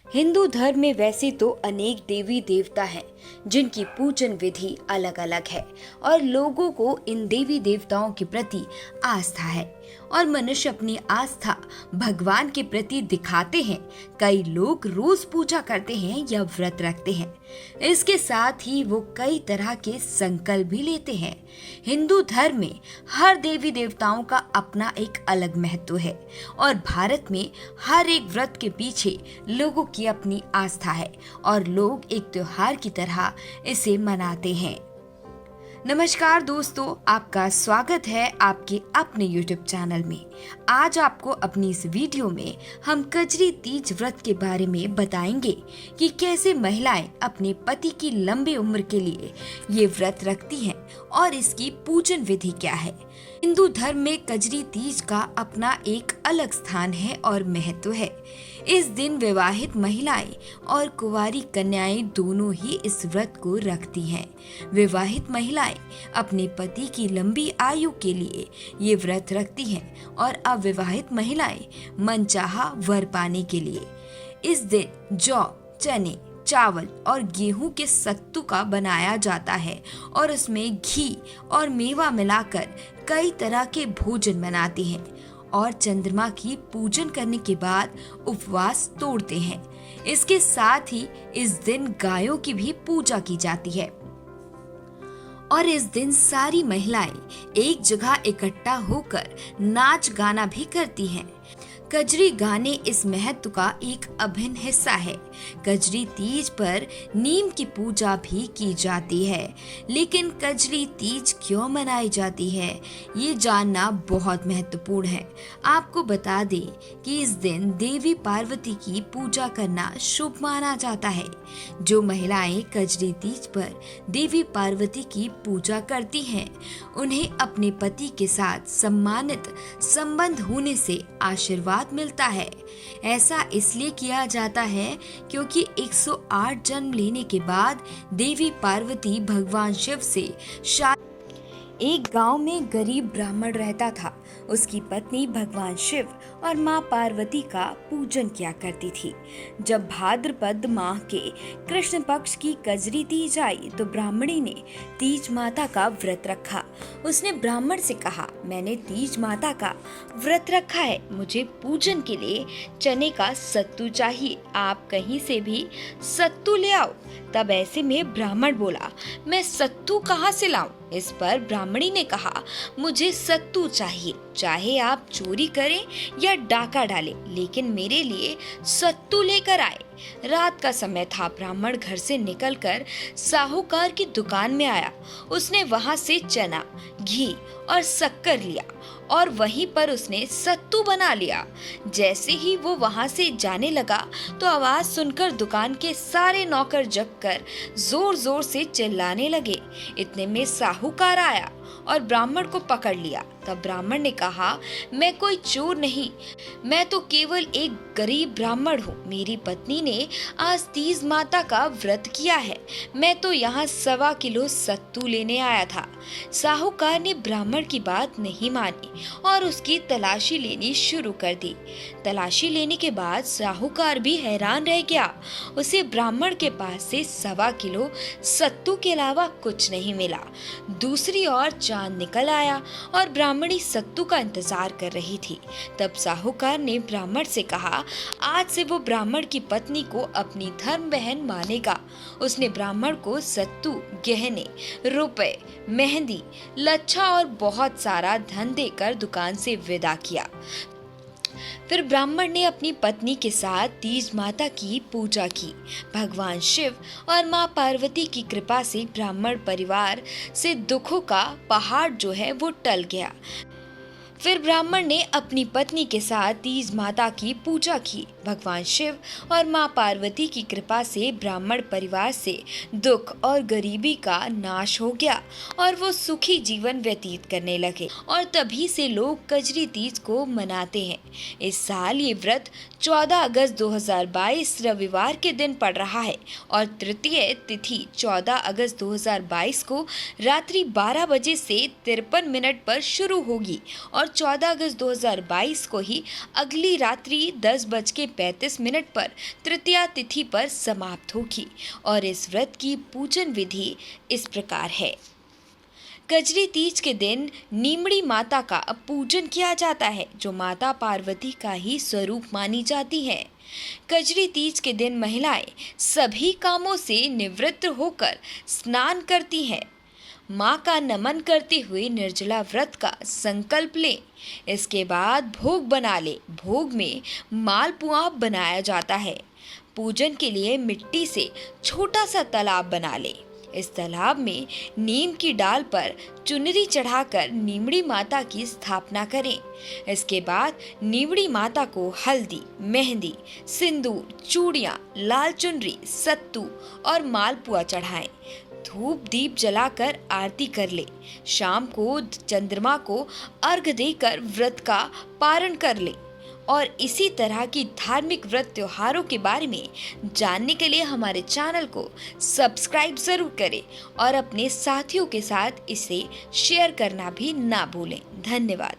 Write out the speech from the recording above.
हिंदू धर्म में वैसे तो अनेक देवी देवता हैं जिनकी पूजन विधि अलग अलग है और लोगों को इन देवी देवताओं के प्रति आस्था है और मनुष्य अपनी आस्था भगवान के प्रति दिखाते हैं। कई लोग रोज पूजा करते हैं या व्रत रखते हैं। इसके साथ ही वो कई तरह के संकल्प भी लेते हैं। हिंदू धर्म में हर देवी देवताओं का अपना एक अलग महत्व है और भारत में हर एक व्रत के पीछे लोगों की अपनी आस्था है और लोग एक त्योहार की तरह इसे मनाते हैं। नमस्कार दोस्तों, आपका स्वागत है आपके अपने YouTube चैनल में। आज आपको अपनी इस वीडियो में हम कजरी तीज व्रत के बारे में बताएंगे कि कैसे महिलाएं अपने पति की लंबी उम्र के लिए ये व्रत रखती हैं और इसकी पूजन विधि क्या है। हिंदू धर्म में कजरी तीज का अपना एक अलग स्थान है और महत्व है। इस दिन विवाहित महिलाएं और कुंवारी कन्याएं दोनों ही इस व्रत को रखती हैं। विवाहित महिलाएं अपने पति की लंबी आयु के लिए ये व्रत रखती हैं और अविवाहित महिलाएं मनचाहा वर पाने के लिए इस दिन जौ, चने, चावल और गेहूं के सत्तू का बनाया जाता है और उसमें घी और मेवा मिलाकर कई तरह के भोजन बनाते हैं और चंद्रमा की पूजन करने के बाद उपवास तोड़ते हैं। इसके साथ ही इस दिन गायों की भी पूजा की जाती है और इस दिन सारी महिलाएं एक जगह इकट्ठा होकर नाच गाना भी करती हैं। कजरी गाने इस महत्व का एक अभिन्न हिस्सा है। कजरी तीज पर नीम की पूजा भी की जाती है, लेकिन कजरी तीज क्यों मनाई जाती है ये जानना बहुत महत्वपूर्ण है। आपको बता दें कि इस दिन देवी पार्वती की पूजा करना शुभ माना जाता है। जो महिलाएं कजरी तीज पर देवी पार्वती की पूजा करती हैं, उन्हें अपने पति के साथ सम्मानित संबंध होने से आशीर्वाद मिलता है। ऐसा इसलिए किया जाता है क्योंकि 108 जन्म लेने के बाद देवी पार्वती भगवान शिव से एक गांव में गरीब ब्राह्मण रहता था। उसकी पत्नी भगवान शिव और मां पार्वती का पूजन किया करती थी। जब भाद्रपद माह के कृष्ण पक्ष की कजरी तीज आई तो ब्राह्मणी ने तीज माता का व्रत रखा। उसने ब्राह्मण से कहा, मैंने तीज माता का व्रत रखा है, मुझे पूजन के लिए चने का सत्तू चाहिए, आप कहीं से भी सत्तू ले आओ। तब ऐसे में ब्राह्मण बोला, मैं सत्तू कहाँ से लाऊं? इस पर ब्राह्मणी ने कहा, मुझे सत्तू चाहिए, चाहे आप चोरी करें या डाका डालें, लेकिन मेरे लिए सत्तू लेकर आए। रात का समय था। ब्राह्मण घर से निकलकर साहूकार की दुकान में आया। उसने वहां से चना, घी और शक्कर लिया और वहीं पर उसने सत्तू बना लिया। जैसे ही वो वहां से जाने लगा तो आवाज सुनकर दुकान के सारे नौकर जगकर जोर जोर से चिल्लाने लगे। इतने में साहूकार आया और ब्राह्मण को पकड़ लिया। तब ब्राह्मण ने कहा, मैं कोई चोर नहीं, मैं तो केवल एक गरीब ब्राह्मण हूँ। मेरी पत्नी ने आज तीज माता का व्रत किया है, मैं तो यहाँ 1.25 किलो सत्तू लेने आया था। साहूकार ने ब्राह्मण की बात नहीं मानी और उसकी तलाशी लेनी शुरू कर दी। तलाशी लेने के बाद साहूकार भी हैरान रह गया। उसे ब्राह्मण के पास से 1.25 किलो सत्तू के अलावा कुछ नहीं मिला। दूसरी ओर चांद निकल आया और ब्राह्मणी सत्तू का इंतजार कर रही थी। तब साहूकार ने ब्राह्मण से कहा, आज से वो ब्राह्मण की पत्नी को अपनी धर्म बहन मानेगा। उसने ब्राह्मण को सत्तू, गहने, रुपए, मेहंदी, लच्छा और बहुत सारा धन देकर दुकान से विदा किया। फिर ब्राह्मण ने अपनी पत्नी के साथ तीज माता की पूजा की। भगवान शिव और मां पार्वती की कृपा से ब्राह्मण परिवार से दुखों का पहाड़ जो है वो टल गया। फिर ब्राह्मण ने अपनी पत्नी के साथ तीज माता की पूजा की। भगवान शिव और मां पार्वती की कृपा से ब्राह्मण परिवार से दुख और गरीबी का नाश हो गया और वो सुखी जीवन व्यतीत करने लगे और तभी से लोग कजरी तीज को मनाते हैं। इस साल ये व्रत 14 अगस्त 2022 रविवार के दिन पड़ रहा है और तृतीय तिथि 14 अगस्त 2022 को रात्रि 12 बजे से 53 मिनट पर शुरू होगी और 14 अगस्त 2022 को ही अगली रात्रि 10 बज के 6:35 पर तृतीया तिथि पर समाप्त होगी और इस व्रत की पूजन विधि इस प्रकार है। कजरी तीज के दिन नीमड़ी माता का पूजन किया जाता है, जो माता पार्वती का ही स्वरूप मानी जाती है। कजरी तीज के दिन महिलाएं सभी कामों से निवृत्त होकर स्नान करती हैं। माँ का नमन करते हुए निर्जला व्रत का संकल्प लें। इसके बाद भोग बना ले। भोग में मालपुआ बनाया जाता है। पूजन के लिए मिट्टी से छोटा सा तालाब बना ले। इस तालाब में नीम की डाल पर चुनरी चढ़ाकर नीमड़ी माता की स्थापना करें। इसके बाद नीमड़ी माता को हल्दी, मेहंदी, सिंदूर, चूड़ियाँ, लाल चुनरी, सत्तू और मालपुआ चढ़ाएं। धूप दीप जलाकर आरती कर ले। शाम को चंद्रमा को अर्घ देकर व्रत का पारण कर ले। और इसी तरह की धार्मिक व्रत त्योहारों के बारे में जानने के लिए हमारे चैनल को सब्सक्राइब जरूर करें और अपने साथियों के साथ इसे शेयर करना भी ना भूलें। धन्यवाद।